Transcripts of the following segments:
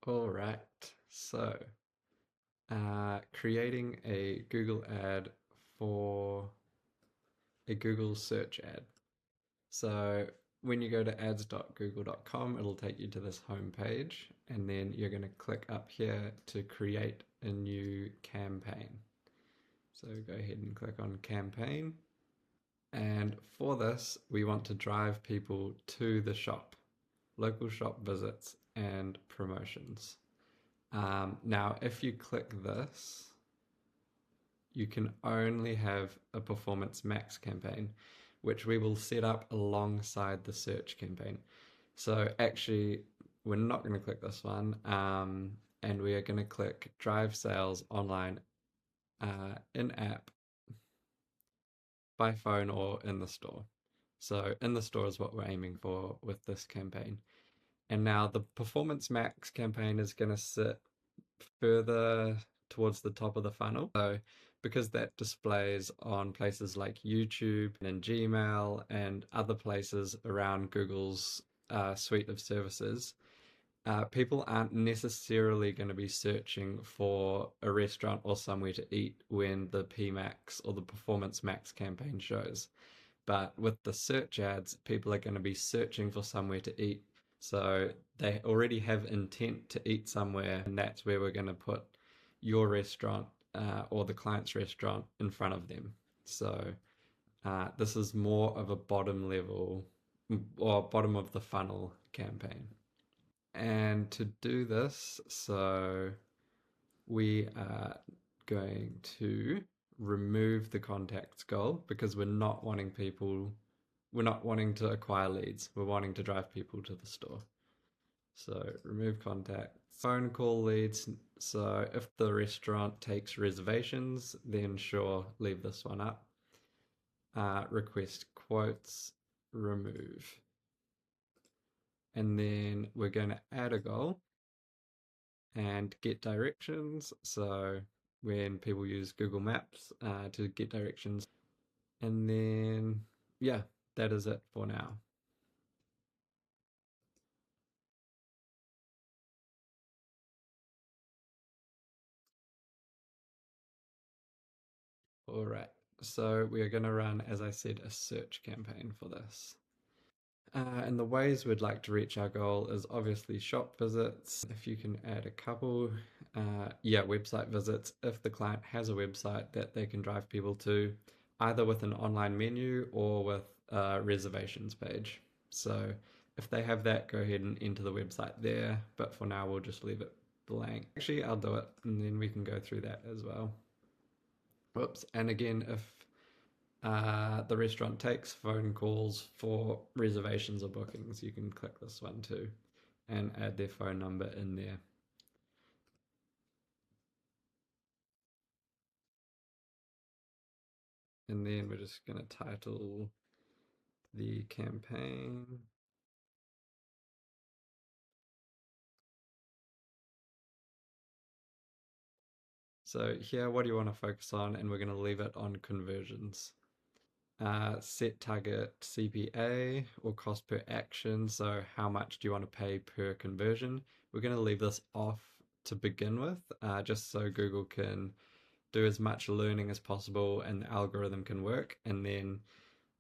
All right. So, creating a Google ad for a Google search ad. So, when you go to ads.google.com, it'll take you to this home page, and then you're going to click up here to create a new campaign. So, go ahead and click on campaign. And for this, we want to drive people to the shop, local shop visits, and promotions. Now, if you click this, you can only have a Performance Max campaign, which we will set up alongside the search campaign. So actually, we're not going to click this one, and we are going to click Drive Sales Online in app, by phone, or in the store. So in the store is what we're aiming for with this campaign. And now the Performance Max campaign is going to sit further towards the top of the funnel. So because that displays on places like YouTube and Gmail and other places around Google's suite of services, people aren't necessarily going to be searching for a restaurant or somewhere to eat when the PMax or the Performance Max campaign shows. But with the search ads, people are going to be searching for somewhere to eat. So they already have intent to eat somewhere, and that's where we're going to put your restaurant or the client's restaurant in front of them. So this is more of a bottom level or bottom of the funnel campaign. And to do this, so we are going to remove the contacts goal because we're not wanting to acquire leads. We're wanting to drive people to the store. So remove contacts. Phone call leads. So if the restaurant takes reservations, then sure, leave this one up. Request quotes, remove. And then we're going to add a goal and get directions. So when people use Google Maps to get directions. And then, yeah, that is it for now. All right. So we are going to run, as I said, a search campaign for this. And the ways we'd like to reach our goal is obviously shop visits. If you can add a couple, yeah, website visits. If the client has a website that they can drive people to, either with an online menu or with a reservations page. So if they have that, go ahead and enter the website there. But for now, we'll just leave it blank. Actually, I'll do it, and then we can go through that as well. Whoops. And again, if the restaurant takes phone calls for reservations or bookings, you can click this one too and add their phone number in there. And then we're just going to title the campaign. So here, what do you want to focus on? And we're going to leave it on conversions. Set target CPA or cost per action. So how much do you want to pay per conversion? We're going to leave this off to begin with, just so Google can do as much learning as possible and the algorithm can work. And then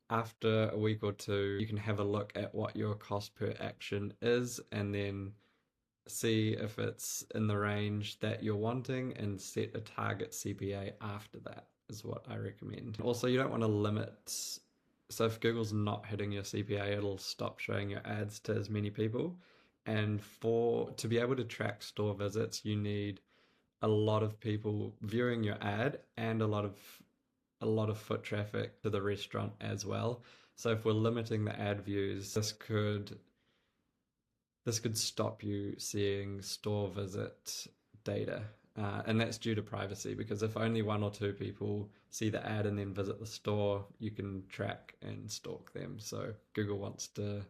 after a week or two, you can have a look at what your cost per action is and then see if it's in the range that you're wanting and set a target CPA after that is what I recommend. Also, you don't want to limit. So if Google's not hitting your CPA, it'll stop showing your ads to as many people. And for to be able to track store visits, you need a lot of people viewing your ad and a lot of foot traffic to the restaurant as well. So if we're limiting the ad views, this could stop you seeing store visit data. And that's due to privacy because if only one or two people see the ad and then visit the store, you can track and stalk them. So Google wants to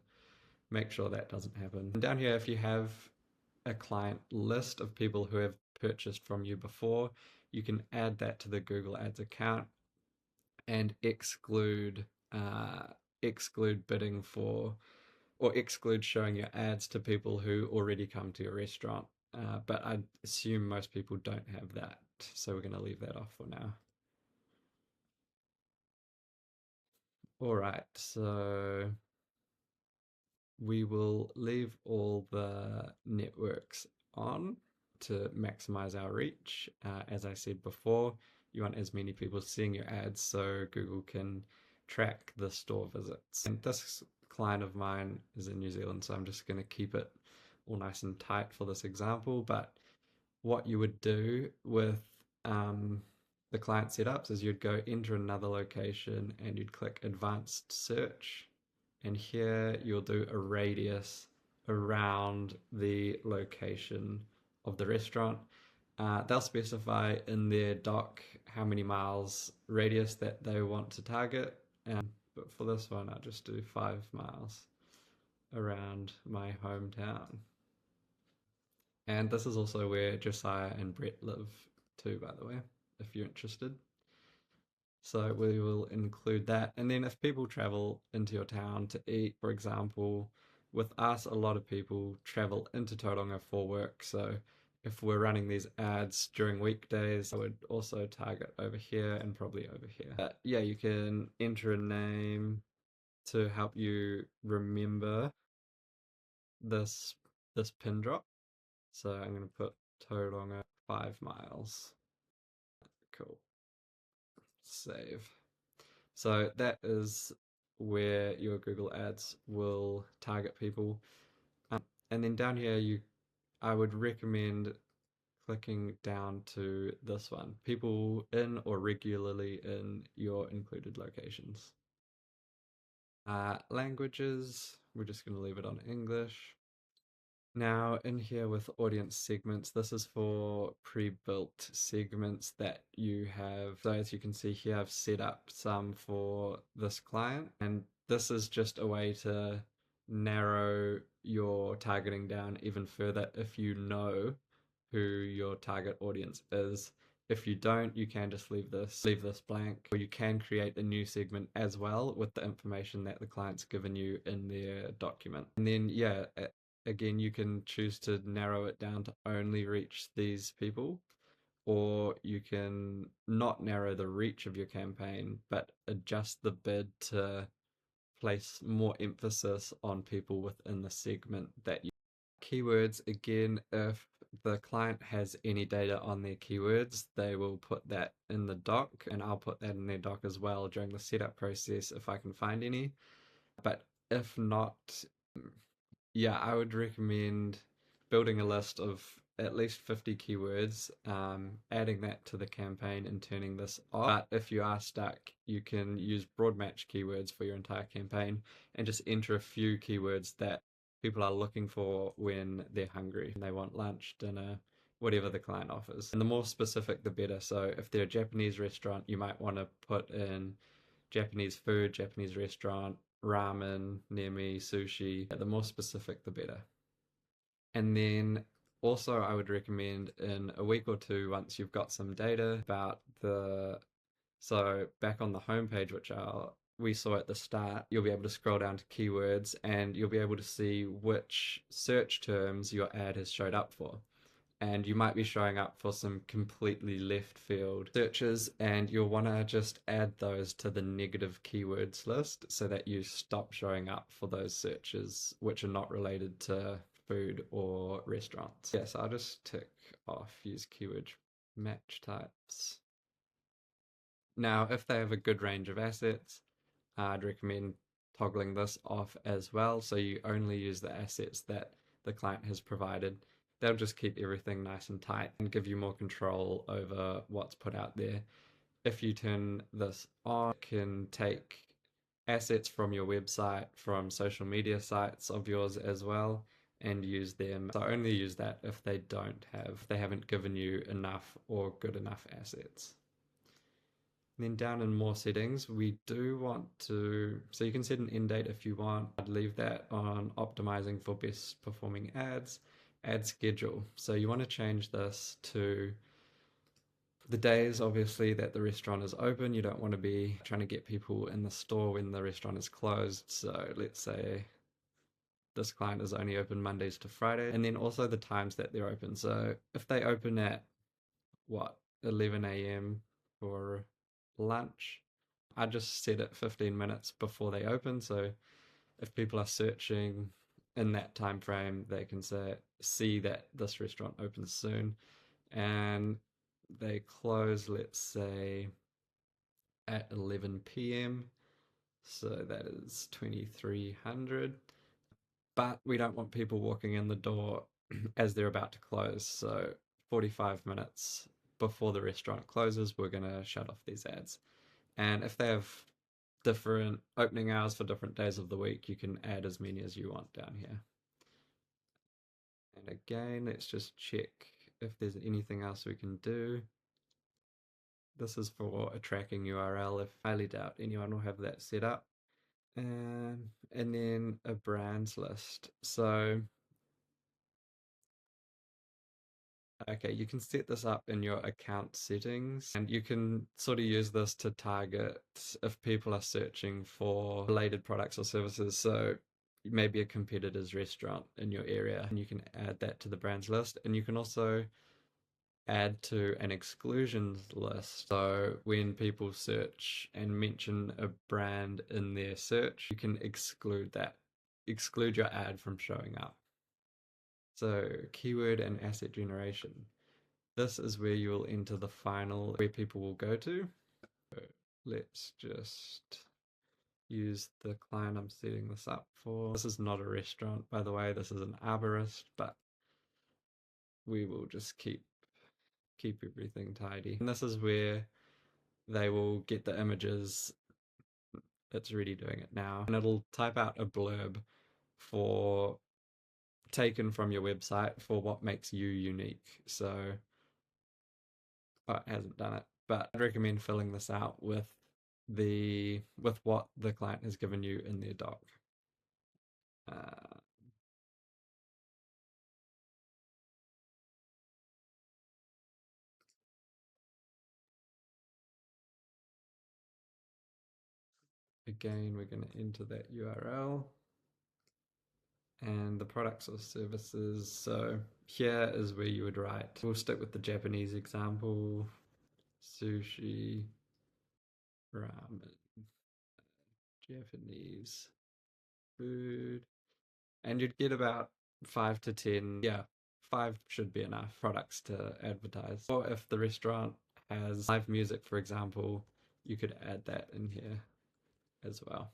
make sure that doesn't happen. And down here, if you have a client list of people who have purchased from you before, you can add that to the Google Ads account and exclude bidding for or exclude showing your ads to people who already come to your restaurant. But I assume most people don't have that, so we're going to leave that off for now. All right, so we will leave all the networks on to maximize our reach. As I said before, you want as many people seeing your ads so Google can track the store visits. And this client of mine is in New Zealand, so I'm just going to keep it all nice and tight for this example. But what you would do with the client setups is you'd go enter another location and you'd click advanced search, and here you'll do a radius around the location of the restaurant. They'll specify in their doc how many miles radius that they want to target, but for this one I'll just do 5 miles around my hometown. And this is also where Josiah and Brett live too, by the way, if you're interested. So we will include that. And then if people travel into your town to eat, for example, with us, a lot of people travel into Tauranga for work. So if we're running these ads during weekdays, I would also target over here and probably over here. Yeah, you can enter a name to help you remember this pin drop. So I'm going to put Tauranga 5 miles. Cool. Save. So that is where your Google Ads will target people. And then down here, I would recommend clicking down to this one, people in or regularly in your included locations. Languages, we're just going to leave it on English. Now in here with audience segments, this is for pre-built segments that you have. So as you can see here, I've set up some for this client, and this is just a way to narrow your targeting down even further if you know who your target audience is. If you don't, you can just leave this blank, or you can create a new segment as well with the information that the client's given you in their document. And then yeah, again, you can choose to narrow it down to only reach these people, or you can not narrow the reach of your campaign, but adjust the bid to place more emphasis on people within the segment that you. Keywords, again, if the client has any data on their keywords, they will put that in the doc, and I'll put that in their doc as well during the setup process if I can find any. But if not, yeah, I would recommend building a list of at least 50 keywords, adding that to the campaign and turning this off. But if you are stuck, you can use broad match keywords for your entire campaign and just enter a few keywords that people are looking for when they're hungry and they want lunch, dinner, whatever the client offers. And the more specific, the better. So if they're a Japanese restaurant, you might want to put in Japanese food, Japanese restaurant, ramen, nemi, sushi. The more specific, the better. And then also, I would recommend in a week or two, once you've got some data about so back on the homepage, which we saw at the start, you'll be able to scroll down to keywords and you'll be able to see which search terms your ad has showed up for. And you might be showing up for some completely left field searches, and you'll want to just add those to the negative keywords list so that you stop showing up for those searches which are not related to food or restaurants. Yes, I'll just tick off use keyword match types. Now, if they have a good range of assets, I'd recommend toggling this off as well, so you only use the assets that the client has provided. They'll just keep everything nice and tight and give you more control over what's put out there. If you turn this on, it can take assets from your website, from social media sites of yours as well, and use them. So only use that if they haven't given you enough or good enough assets. Then down in more settings, we do want to, so you can set an end date if you want. I'd leave that on optimizing for best performing ads. Ad schedule. So you want to change this to the days, obviously, that the restaurant is open. You don't want to be trying to get people in the store when the restaurant is closed. So let's say this client is only open Mondays to Friday, and then also the times that they're open. So if they open at what, 11 a.m. for lunch, I just set it 15 minutes before they open. So if people are searching in that time frame, they can see that this restaurant opens soon, and they close, let's say, at 11 p.m. So that is 2300. But we don't want people walking in the door as they're about to close. So 45 minutes before the restaurant closes, we're going to shut off these ads. And if they have different opening hours for different days of the week, you can add as many as you want down here. And again, let's just check if there's anything else we can do. This is for a tracking URL. I highly doubt anyone will have that set up. And then a brands list. So, okay, you can set this up in your account settings, and you can sort of use this to target if people are searching for related products or services. So maybe a competitor's restaurant in your area, and you can add that to the brands list. And you can also add to an exclusions list. So when people search and mention a brand in their search, you can exclude your ad from showing up. So keyword and asset generation. This is where you will enter the final where people will go to. So let's just use the client I'm setting this up for. This is not a restaurant, by the way. This is an arborist, but we will just keep everything tidy. And this is where they will get the images. It's already doing it now, and it'll type out a blurb for taken from your website for what makes you unique. So it hasn't done it, but I'd recommend filling this out with what the client has given you in their doc. Uh, Again, we're going to enter that URL and the products or services. So here is where you would write. We'll stick with the Japanese example: sushi, ramen, Japanese food, and you'd get about 5 to 10. Yeah, 5 should be enough products to advertise. Or if the restaurant has live music, for example, you could add that in here as well.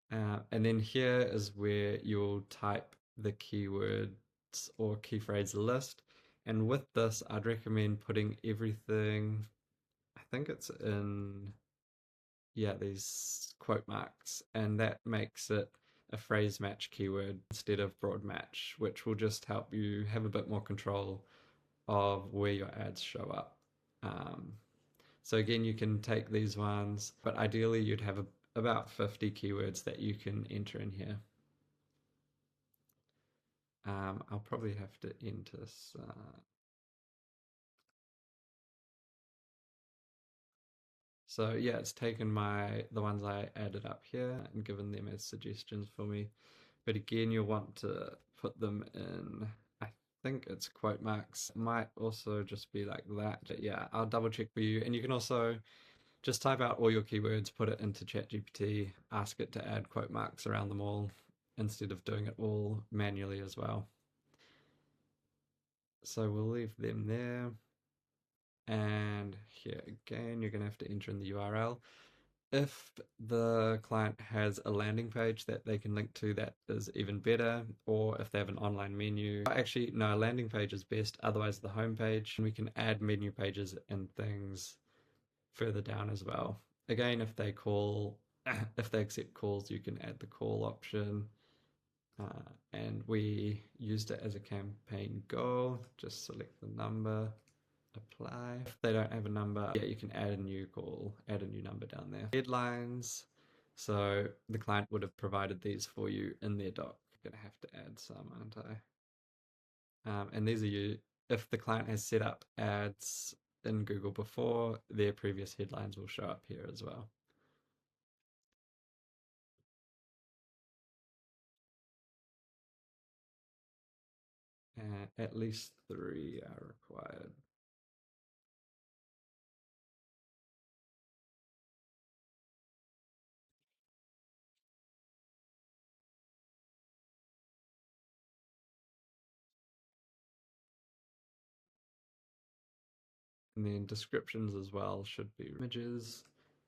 And then here is where you'll type the keywords or key phrase list. And with this, I'd recommend putting everything, I think it's in, yeah, these quote marks, and that makes it a phrase match keyword instead of broad match, which will just help you have a bit more control of where your ads show up. So again, you can take these ones, but ideally you'd have about 50 keywords that you can enter in here. I'll probably have to enter so yeah, it's taken the ones I added up here and given them as suggestions for me. But again, you'll want to put them in, I think it's quote marks. It might also just be like that. But yeah, I'll double check for you. And you can also just type out all your keywords, put it into ChatGPT, ask it to add quote marks around them all instead of doing it all manually as well. So we'll leave them there. And here again, you're going to have to enter in the URL. If the client has a landing page that they can link to, that is even better. Or if they have an online menu. Actually, no, a landing page is best. Otherwise, the home page. And we can add menu pages and things further down as well. Again, if they accept calls, you can add the call option. And we used it as a campaign goal. Just select the number, apply. If they don't have a number, yeah, you can add a new call, add a new number down there. Headlines. So the client would have provided these for you in their doc. I'm gonna have to add some, aren't I? And these are if the client has set up ads in Google before, their previous headlines will show up here as well. At least 3 are required. And then descriptions as well should be images.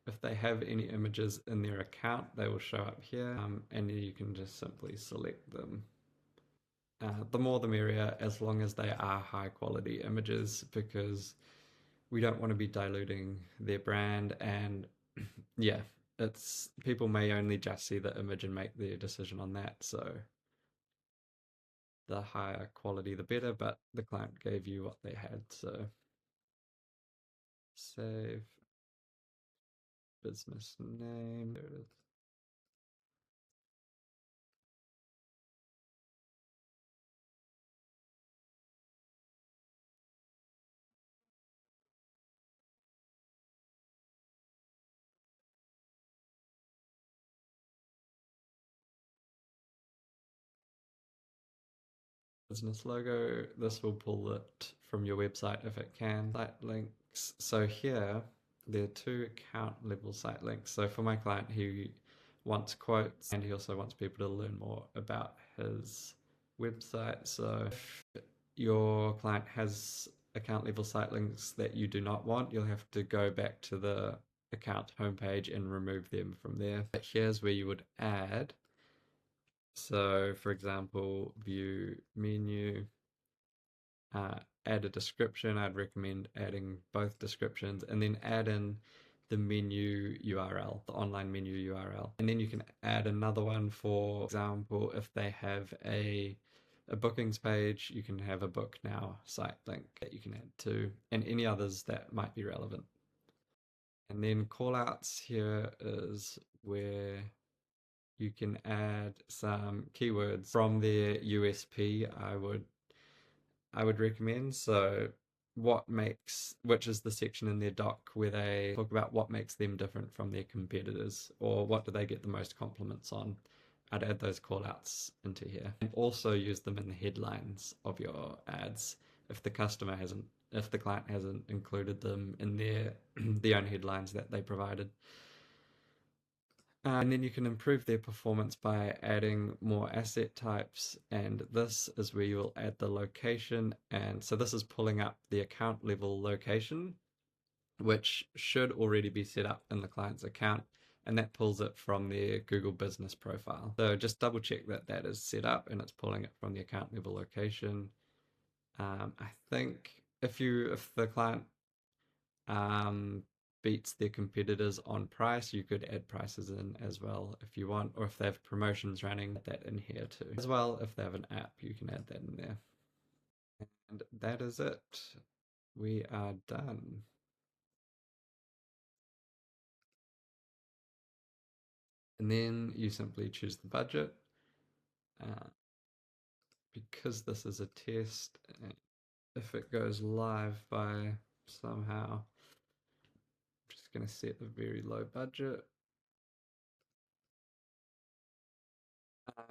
If they have any images in their account, they will show up here, and you can just simply select them. The more the merrier, as long as they are high quality images, because we don't want to be diluting their brand. And yeah, it's people may only just see the image and make their decision on that. So the higher quality, the better, but the client gave you what they had. So save business name. There it is. Business logo. This will pull it from your website if it can. Site links. So here, there are two account level site links. So for my client, he wants quotes and he also wants people to learn more about his website. So if your client has account level site links that you do not want, you'll have to go back to the account homepage and remove them from there. But here's where you would add. So for example, view menu, add a description. I'd recommend adding both descriptions and then add in the menu URL, the online menu URL. And then you can add another one. For example, if they have a bookings page, you can have a book now site link that you can add to, and any others that might be relevant. And then callouts here is where you can add some keywords from their USP. I would recommend. So, which is the section in their doc where they talk about what makes them different from their competitors, or what do they get the most compliments on. I'd add those call outs into here and also use them in the headlines of your ads if if the client hasn't included them in their own headlines that they provided. And then you can improve their performance by adding more asset types. And this is where you will add the location. And so this is pulling up the account level location, which should already be set up in the client's account. And that pulls it from their Google business profile. So just double check that that is set up and it's pulling it from the account level location. I think if the client um, beats their competitors on price, you could add prices in as well if you want, or if they have promotions running, add that in here too. As well, if they have an app, you can add that in there. And that is it. We are done. And then you simply choose the budget. Uh, because this is a test, if it goes live by somehow, I'm just going to set a very low budget.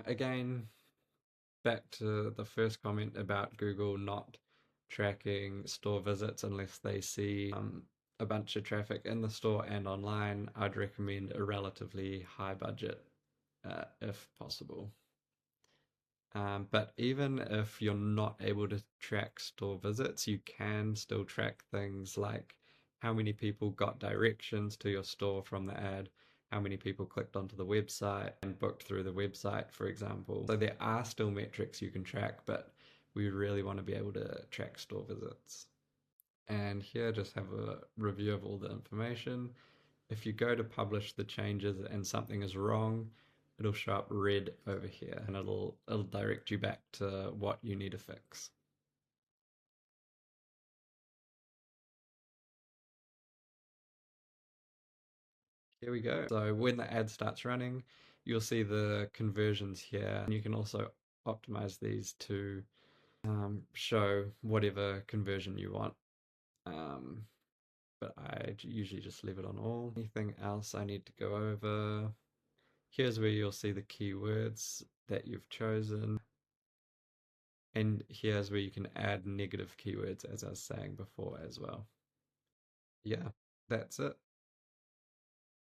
Again, back to the first comment about Google not tracking store visits unless they see a bunch of traffic in the store and online, I'd recommend a relatively high budget if possible. But even if you're not able to track store visits, you can still track things like how many people got directions to your store from the ad, how many people clicked onto the website and booked through the website, for example. So there are still metrics you can track, but we really want to be able to track store visits. And here, just have a review of all the information. If you go to publish the changes and something is wrong, it'll show up red over here and it'll direct you back to what you need to fix. Here we go. So when the ad starts running, you'll see the conversions here. And you can also optimize these to show whatever conversion you want. But I usually just leave it on all. Anything else I need to go over? Here's where you'll see the keywords that you've chosen. And here's where you can add negative keywords, as I was saying before as well. Yeah, that's it.